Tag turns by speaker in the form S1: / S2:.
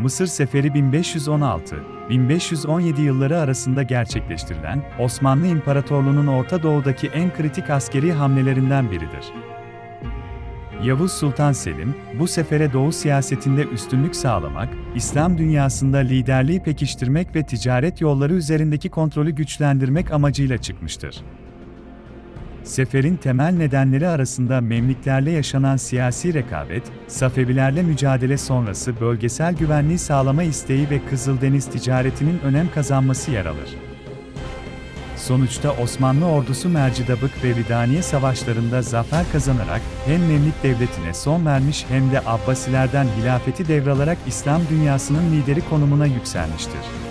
S1: Mısır Seferi 1516-1517 yılları arasında gerçekleştirilen Osmanlı İmparatorluğu'nun Orta Doğu'daki en kritik askeri hamlelerinden biridir. Yavuz Sultan Selim, bu sefere Doğu siyasetinde üstünlük sağlamak, İslam dünyasında liderliği pekiştirmek ve ticaret yolları üzerindeki kontrolü güçlendirmek amacıyla çıkmıştır. Seferin temel nedenleri arasında Memlüklerle yaşanan siyasi rekabet, Safevilerle mücadele sonrası bölgesel güvenliği sağlama isteği ve Kızıldeniz ticaretinin önem kazanması yer alır. Sonuçta Osmanlı ordusu Mercidabık ve Ridaniye savaşlarında zafer kazanarak hem Memlük devletine son vermiş hem de Abbasilerden hilafeti devralarak İslam dünyasının lideri konumuna yükselmiştir.